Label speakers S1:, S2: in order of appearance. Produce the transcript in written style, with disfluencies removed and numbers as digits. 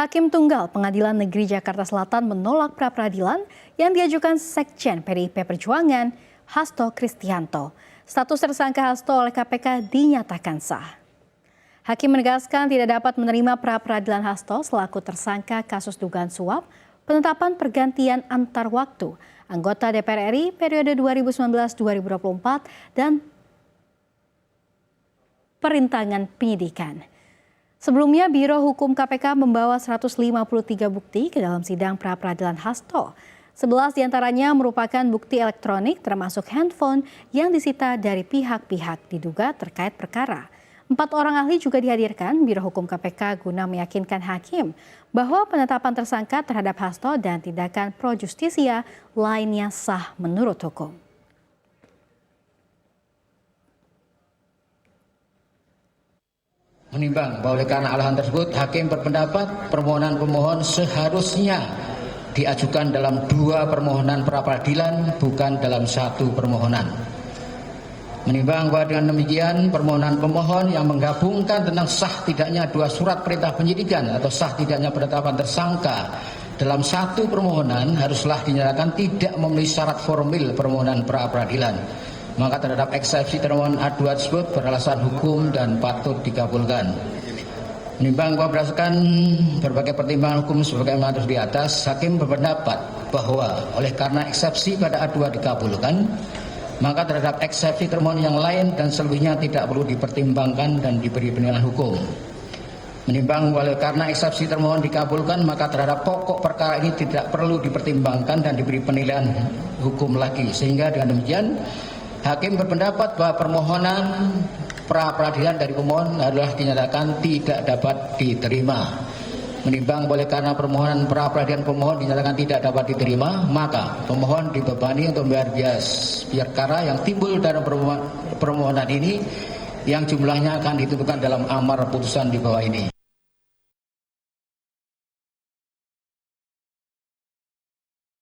S1: Hakim Tunggal Pengadilan Negeri Jakarta Selatan menolak pra-peradilan yang diajukan Sekjen PDIP Perjuangan, Hasto Kristianto. Status tersangka Hasto oleh KPK dinyatakan sah. Hakim menegaskan tidak dapat menerima pra-peradilan Hasto selaku tersangka kasus dugaan suap, penetapan pergantian antar waktu, anggota DPR RI periode 2019-2024, dan perintangan penyidikan. Sebelumnya, Biro Hukum KPK membawa 153 bukti ke dalam sidang pra-peradilan Hasto. 11 diantaranya merupakan bukti elektronik termasuk handphone yang disita dari pihak-pihak diduga terkait perkara. 4 orang ahli juga dihadirkan Biro Hukum KPK guna meyakinkan hakim bahwa penetapan tersangka terhadap Hasto dan tindakan pro justisia lainnya sah menurut hukum.
S2: Menimbang bahwa oleh karena alasan tersebut, hakim berpendapat permohonan pemohon seharusnya diajukan dalam 2 permohonan pra-peradilan, bukan dalam 1 permohonan. Menimbang bahwa dengan demikian permohonan pemohon yang menggabungkan tentang sah tidaknya 2 surat perintah penyidikan atau sah tidaknya penetapan tersangka dalam 1 permohonan haruslah dinyatakan tidak memenuhi syarat formil permohonan pra-peradilan. Maka terhadap eksepsi termohon A2 tersebut beralasan hukum dan patut dikabulkan. Menimbang bahwa berdasarkan berbagai pertimbangan hukum sebagaimana telah di atas, hakim berpendapat bahwa oleh karena eksepsi pada A2 dikabulkan, maka terhadap eksepsi termohon yang lain dan selebihnya tidak perlu dipertimbangkan dan diberi penilaian hukum. Menimbang oleh karena eksepsi termohon dikabulkan, maka terhadap pokok perkara ini tidak perlu dipertimbangkan dan diberi penilaian hukum lagi. Sehingga dengan demikian, hakim berpendapat bahwa permohonan pra-peradilan dari pemohon adalah dinyatakan tidak dapat diterima. Menimbang oleh karena permohonan pra-peradilan pemohon dinyatakan tidak dapat diterima, maka pemohon dibebani untuk membayar biaya perkara yang timbul dalam permohonan ini yang jumlahnya akan ditentukan dalam amar putusan di bawah ini.